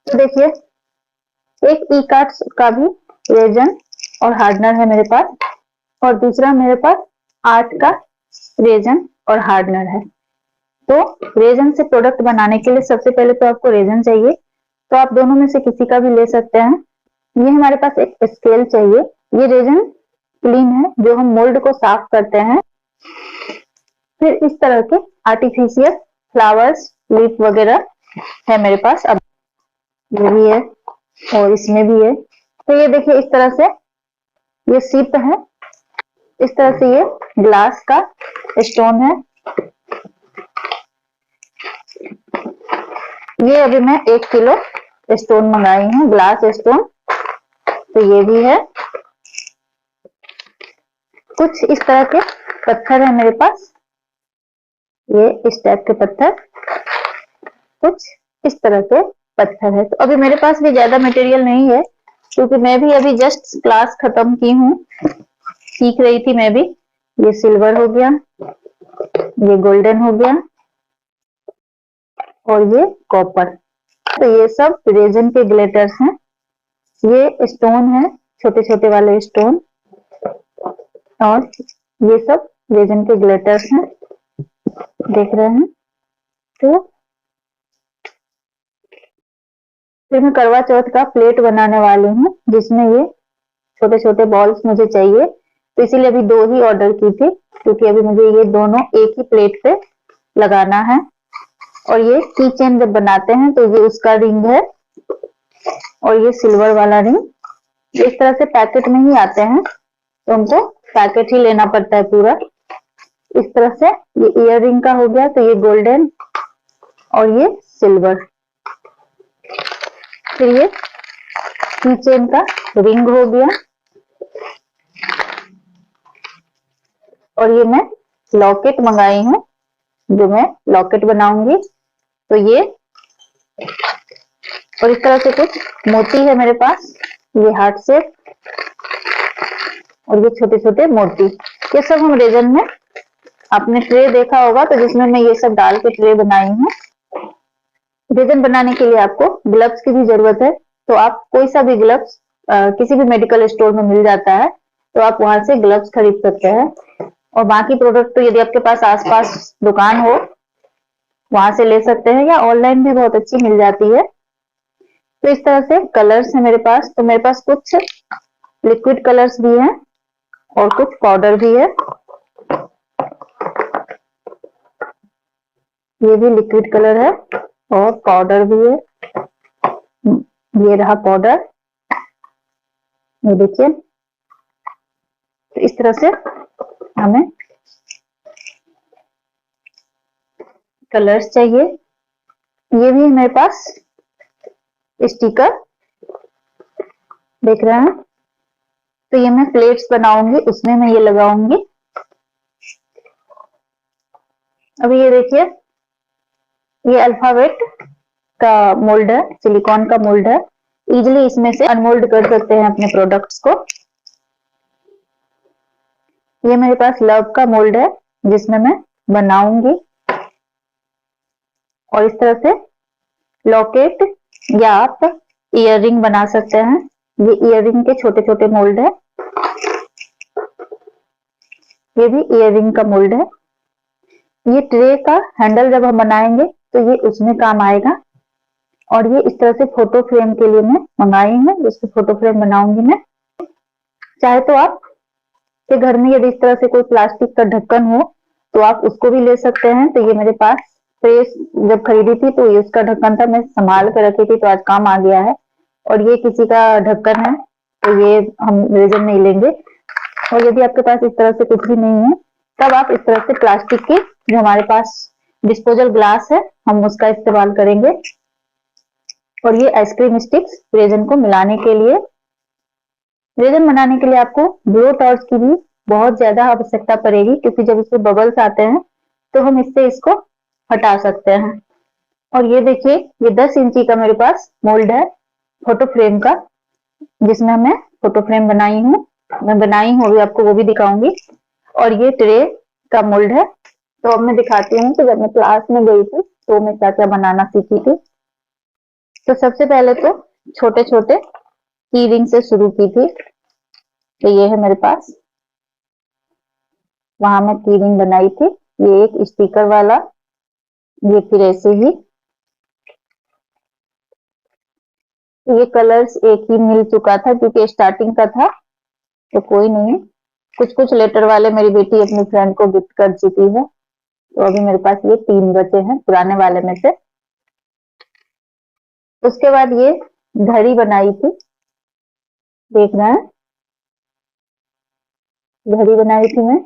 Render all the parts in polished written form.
तो देखिए, एक ई कार्ड का भी रेजन और हार्डनर है मेरे पास, और दूसरा मेरे पास आर्ट का रेजन और हार्डनर है। तो रेजन से प्रोडक्ट बनाने के लिए सबसे पहले तो आपको रेजन चाहिए, तो आप दोनों में से किसी का भी ले सकते हैं। ये हमारे पास एक स्केल चाहिए। ये रेजन क्लीन है, जो हम मोल्ड को साफ करते हैं। फिर इस तरह के आर्टिफिशियल फ्लावर्स, लीफ वगैरह है मेरे पास। अब ये भी है और इसमें भी है। तो ये देखिए, इस तरह से ये सिप है, इस तरह से ये ग्लास का स्टोन है। ये अभी मैं 1 किलो स्टोन मंगाई हूँ, ग्लास स्टोन। तो ये भी है। कुछ इस तरह के पत्थर है मेरे पास, ये इस टाइप के पत्थर, कुछ इस तरह के पत्थर है। तो अभी मेरे पास भी ज्यादा मटेरियल नहीं है, क्योंकि मैं भी अभी जस्ट क्लास खत्म की हूँ, सीख रही थी मैं भी। ये सिल्वर हो गया, ये गोल्डन हो गया, और ये कॉपर। तो ये सब रेजन के ग्लिटर्स हैं। ये स्टोन है, छोटे छोटे वाले स्टोन, और ये सब रेजन के ग्लिटर्स हैं, देख रहे हैं। तो फिर मैं करवा चौथ का प्लेट बनाने वाली हूँ, जिसमें ये छोटे छोटे बॉल्स मुझे चाहिए। तो इसीलिए अभी 2 ही ऑर्डर की थी, क्योंकि अभी मुझे ये दोनों एक ही प्लेट पे लगाना है। और ये की चेन जब बनाते हैं तो ये उसका रिंग है, और ये सिल्वर वाला रिंग। इस तरह से पैकेट में ही आते हैं, तो हमको पैकेट ही लेना पड़ता है पूरा। इस तरह से ये ईयर रिंग का हो गया, तो ये गोल्डन और ये सिल्वर। फिर ये की चेन का रिंग हो गया, और ये मैं लॉकेट मंगाई हूँ, जो मैं लॉकेट बनाऊंगी। तो ये, और इस तरह से कुछ मोती है मेरे पास, ये हार्ट शेप, और ये छोटे छोटे मोती। ये सब हम रेजन में, आपने ट्रे देखा होगा तो जिसमें मैं ये सब डाल के ट्रे बनाई हूँ। रेजन बनाने के लिए आपको ग्लव्स की भी जरूरत है, तो आप कोई सा भी ग्लव्स किसी भी मेडिकल स्टोर में मिल जाता है, तो आप वहां से ग्लव्स खरीद सकते हैं। और बाकी प्रोडक्ट तो यदि आपके पास आसपास दुकान हो, वहां से ले सकते हैं, या ऑनलाइन भी बहुत अच्छी मिल जाती है। तो इस तरह से कलर्स है मेरे पास। तो मेरे पास कुछ लिक्विड कलर्स भी हैं, और कुछ पाउडर भी है। ये भी लिक्विड कलर है, और पाउडर भी है। ये रहा पाउडर, ये देखिए। तो इस तरह से हमें कलर्स चाहिए। ये भी है मेरे पास स्टिकर, देख रहे हैं। तो ये मैं प्लेट्स बनाऊंगी, उसमें मैं ये लगाऊंगी। अभी ये देखिए, ये अल्फाबेट का मोल्ड है, सिलिकॉन का मोल्ड है। इजिली इसमें से अनमोल्ड कर सकते हैं अपने प्रोडक्ट्स को। ये मेरे पास लव का मोल्ड है, जिसमें मैं बनाऊंगी। और इस तरह से लॉकेट या आप ईयर रिंग बना सकते हैं। ये ईयर रिंग के छोटे छोटे मोल्ड है, ये भी ईयर रिंग का मोल्ड है। ये ट्रे का हैंडल जब हम बनाएंगे तो ये उसमें काम आएगा। और ये इस तरह से फोटो फ्रेम के लिए मैं मंगाई हूँ, जिससे फोटो फ्रेम बनाऊंगी मैं। चाहे तो आप के घर में यदि इस तरह से कोई प्लास्टिक का ढक्कन हो, तो आप उसको भी ले सकते हैं। तो ये मेरे पास प्रेस जब खरीदी थी तो ये उसका ढक्कन था, मैं संभाल कर रखी थी, तो आज काम आ गया है। और ये किसी का ढक्कन है, तो ये हम रेजन नहीं लेंगे। और यदि आपके पास इस तरह से कुछ भी नहीं है, तब आप इस तरह से प्लास्टिक की, जो हमारे पास डिस्पोजल ग्लास है, हम उसका इस्तेमाल करेंगे। और ये आइसक्रीम स्टिक्स रेजन को मिलाने के लिए। रेजन बनाने के लिए आपको ब्लो टॉर्च की भी बहुत ज्यादा आवश्यकता पड़ेगी, क्योंकि जब इसमें बबल्स आते हैं तो हम इससे इसको हटा सकते हैं। और ये देखिए, ये 10 इंची का मेरे पास मोल्ड है फोटो फ्रेम का, जिसमें मैं फोटो फ्रेम बनाई हूँ। मैं बनाई हूँ, अभी आपको वो भी दिखाऊंगी। और ये ट्रे का मोल्ड है। तो अब मैं दिखाती हूँ कि जब मैं क्लास में गई थी तो मैं क्या क्या बनाना सीखी थी। तो सबसे पहले तो छोटे छोटे की रिंग से शुरू की थी। तो ये है मेरे पास, वहां मैं की रिंग बनाई थी। ये एक स्टिकर वाला, ये फिर ऐसे ही। ये कलर्स एक ही मिल चुका था क्योंकि स्टार्टिंग का था, तो कोई नहीं। कुछ कुछ लेटर वाले मेरी बेटी अपनी फ्रेंड को गिफ्ट कर चुकी है, तो अभी मेरे पास ये 3 बचे हैं पुराने वाले में से। उसके बाद ये घड़ी बनाई थी, देख रहे हैं, घड़ी बनाई थी मैं।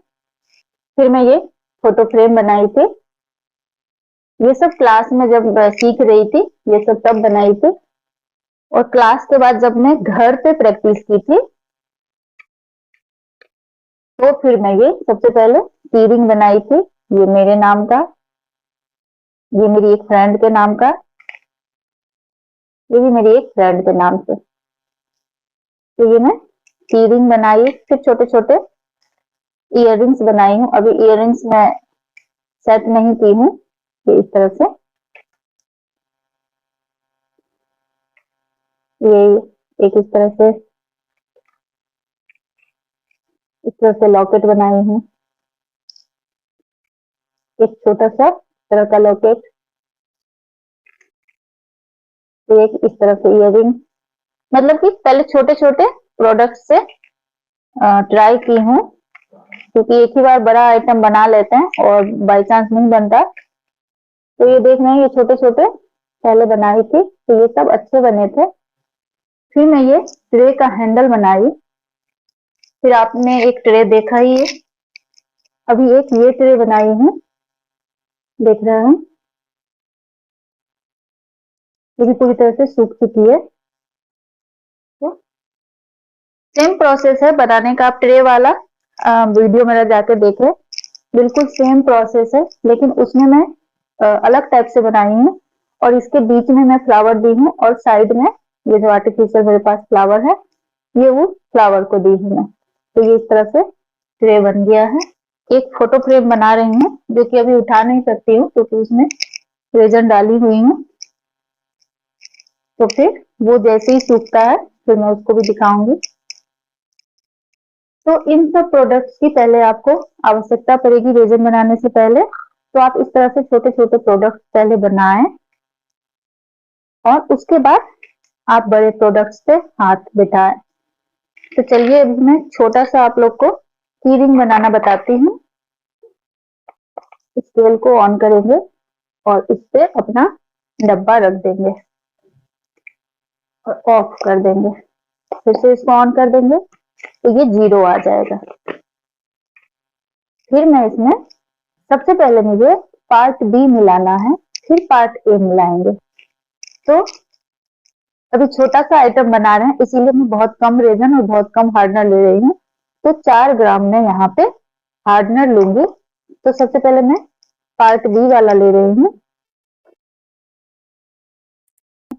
फिर मैं ये फोटो फ्रेम बनाई थी। ये सब क्लास में जब सीख रही थी, ये सब तब बनाई थी। और क्लास के बाद जब मैं घर पे प्रैक्टिस की थी, तो फिर मैं ये सबसे पहले की रिंग बनाई थी। ये मेरे नाम का, ये मेरी एक फ्रेंड के नाम का, ये भी मेरी एक फ्रेंड के नाम से। तो ये मैं की रिंग बनाई, फिर छोटे छोटे इयररिंग्स बनाई हूँ। अभी इयररिंग्स मैं सेट नहीं की हूँ, ये इस तरह से। ये एक इस तरह से लॉकेट बनाई हूँ, एक छोटा सा तरह का लॉकेट। एक इस तरह से इयररिंग, मतलब कि पहले छोटे छोटे प्रोडक्ट से ट्राई की हूँ, क्योंकि एक ही बार बड़ा आइटम बना लेते हैं और बाई चांस नहीं बनता। तो ये देख रहे हैं, ये छोटे छोटे पहले बनाई थी, तो ये सब अच्छे बने थे। फिर मैं ये ट्रे का हैंडल बनाई। फिर आपने एक ट्रे देखा ही है, अभी एक ये ट्रे बनाई हूँ, देख रहे हैं, ये भी पूरी तरह से सूख चुकी है। तो सेम प्रोसेस है बनाने का, आप ट्रे वाला वीडियो मेरा जाके देखें, बिल्कुल सेम प्रोसेस है, लेकिन उसमें मैं अलग टाइप से बनाई हूँ। और इसके बीच में मैं फ्लावर दी हूँ, और साइड में ये जो आर्टिफिशियल मेरे पास फ्लावर है, ये वो फ्लावर को दी हूँ मैं। तो ये इस तरह से ट्रे बन गया है। एक फोटो फ्रेम बना रही हूँ, जो कि अभी उठा नहीं सकती हूँ क्योंकि उसमें रेजन डाली हुई हूँ। तो फिर वो जैसे ही सूखता है, फिर मैं उसको भी दिखाऊंगी। तो इन सब प्रोडक्ट्स की पहले आपको आवश्यकता पड़ेगी रेजन बनाने से पहले। तो आप इस तरह से छोटे छोटे प्रोडक्ट्स पहले बनाएं, और उसके बाद आप बड़े प्रोडक्ट्स पे हाथ बिठाएं। तो चलिए अभी मैं छोटा सा आप लोग को की रिंग बनाना बताती हूँ। स्केल को ऑन करेंगे और इस पे अपना डब्बा रख देंगे और ऑफ कर देंगे। फिर से इसको ऑन कर देंगे, तो ये 0 आ जाएगा। फिर मैं इसमें सबसे पहले मुझे पार्ट बी मिलाना है, फिर पार्ट ए मिलाएंगे। तो अभी छोटा सा आइटम बना रहे हैं, इसीलिए मैं बहुत कम रेजन और बहुत कम हार्डनर ले रही हूँ। तो 4 ग्राम में यहाँ पे हार्डनर लूंगी। तो सबसे पहले मैं पार्ट बी वाला ले रही हूँ।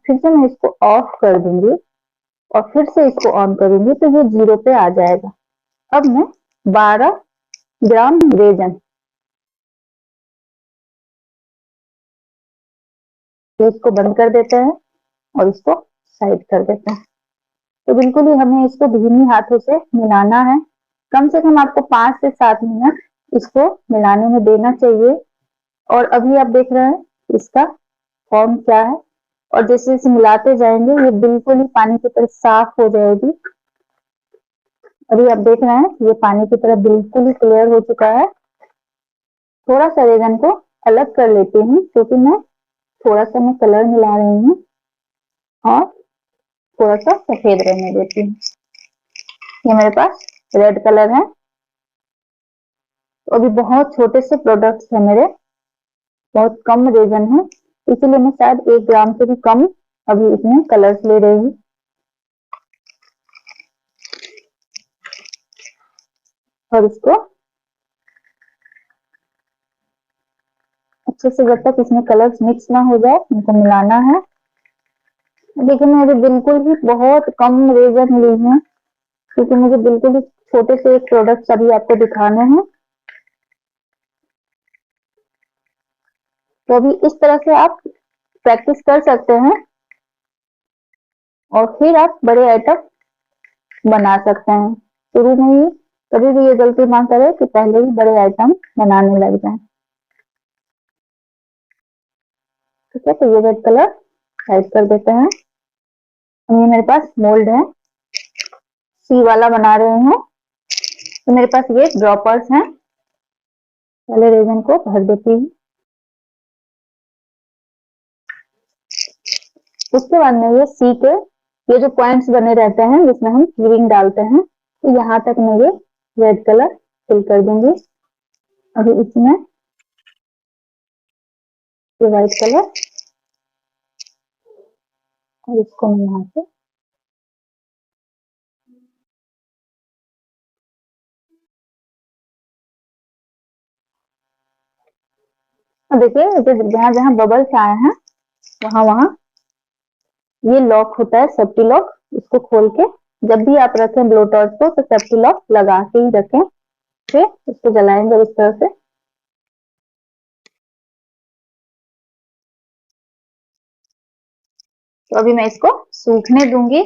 फिर से मैं इसको ऑफ कर दूंगी और फिर से इसको ऑन करूंगी, तो ये 0 पे आ जाएगा। अब मैं 12 ग्राम रेजन, तो इसको बंद कर देते हैं और इसको साइड कर देते हैं। तो बिल्कुल ही हमें इसको धीमी हाथों से मिलाना है। कम से कम आपको 5 से 7 मिनट इसको मिलाने में देना चाहिए। और अभी आप देख रहे हैं इसका फॉर्म क्या है, और जैसे जैसे मिलाते जाएंगे ये बिल्कुल ही पानी की तरह साफ हो जाएगी। अभी आप देख रहे हैं ये पानी की तरह बिल्कुल ही क्लियर हो चुका है। थोड़ा सा रेजन को अलग कर लेती हूँ, क्योंकि मैं थोड़ा सा मैं कलर मिला रही हूँ और थोड़ा सा सफेद रहने देती हूँ। ये मेरे पास रेड कलर है। तो अभी बहुत छोटे से प्रोडक्ट्स है मेरे, बहुत कम रेजन है, इसीलिए मैं शायद 1 ग्राम से भी कम अभी इसमें कलर्स ले रही हूँ। और इसको अच्छे से जब तक इसमें कलर्स मिक्स ना हो जाए, इनको मिलाना है। लेकिन मैं अभी बिल्कुल ही बहुत कम रेजन ली हूँ, क्योंकि मुझे बिल्कुल ही छोटे से एक प्रोडक्ट अभी आपको दिखाने हैं। तो अभी इस तरह से आप प्रैक्टिस कर सकते हैं। और फिर आप बड़े आइटम बना सकते हैं। शुरू में ही कभी भी ये गलती ना करें कि पहले ही बड़े आइटम बनाने लग जाएं। ठीक है, तो ये रेड कलर साइड कर देते हैं। ये मेरे पास मोल्ड है, सी वाला बना रहे हैं, तो मेरे पास ये ड्रॉपर्स हैं। पहले रेजन को भर देती हूँ। उसके बाद में ये सी के ये जो पॉइंट्स बने रहते हैं जिसमें हम कीरिंग डालते हैं, तो यहाँ तक मैं ये रेड कलर फिल कर दूंगी। अभी इसमें ये व्हाइट कलर, और इसको मैं यहाँ से देखिए जहाँ जहाँ बबल्स आए हैं वहां वहां ये लॉक होता है, सेफ्टी लॉक। इसको खोल के जब भी आप रखें ब्लो टॉर्च को तो सेफ्टी लॉक लगा के ही रखें। फिर इसको जलाएंगे इस तरह से। तो अभी मैं इसको सूखने दूंगी।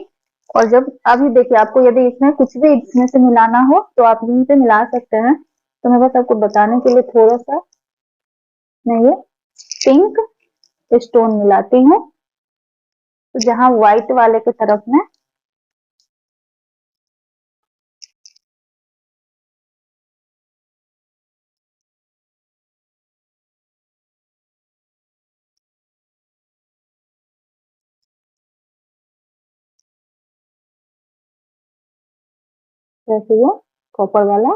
और जब अभी देखिए आपको यदि इसमें कुछ भी इसमें से मिलाना हो तो आप यहीं से मिला सकते हैं। तो मैं बस आपको बताने के लिए थोड़ा सा मैं ये पिंक स्टोन मिलाती हूँ। तो जहां व्हाइट वाले के तरफ में जैसे ये कॉपर वाला,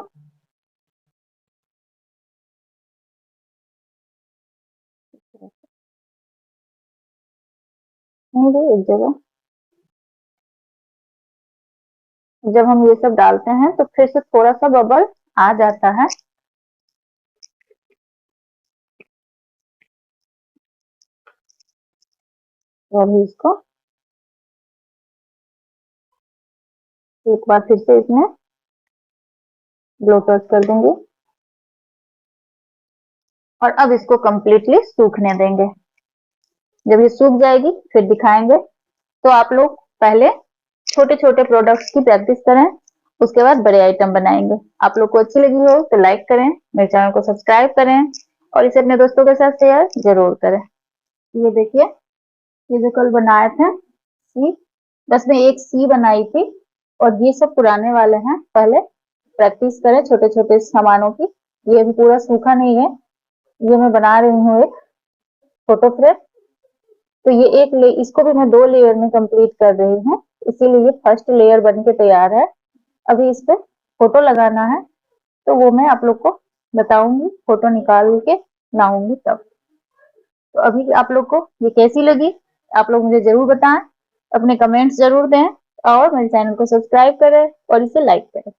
एक जगह जब हम ये सब डालते हैं तो फिर से थोड़ा सा बबल आ जाता है। तो अभी इसको एक बार फिर से इसमें ब्लो टॉर्च कर देंगे और अब इसको कंप्लीटली सूखने देंगे। जब ये सूख जाएगी फिर दिखाएंगे। तो आप लोग पहले छोटे छोटे प्रोडक्ट्स की प्रैक्टिस करें, उसके बाद बड़े आइटम बनाएंगे। आप लोग को अच्छी लगी हो तो लाइक करें, मेरे चैनल को सब्सक्राइब करें और इसे अपने दोस्तों के साथ शेयर जरूर करें। ये देखिए, ये जो कल बनाए थे सी, बस मैं एक सी बनाई थी और ये सब पुराने वाले हैं। पहले प्रैक्टिस करें छोटे छोटे सामानों की। ये अभी पूरा सूखा नहीं है। ये मैं बना रही हूँ एक फोटो फ्रेम। तो ये इसको भी मैं 2 लेयर में कंप्लीट कर रही हूँ, इसीलिए ये फर्स्ट लेयर बन के तैयार है। अभी इस पे फोटो लगाना है, तो वो मैं आप लोग को बताऊंगी फोटो निकाल के लाऊंगी तब। तो अभी आप लोग को ये कैसी लगी आप लोग मुझे जरूर बताएं, अपने कमेंट्स जरूर दें और मेरे चैनल को सब्सक्राइब करें और इसे लाइक करें।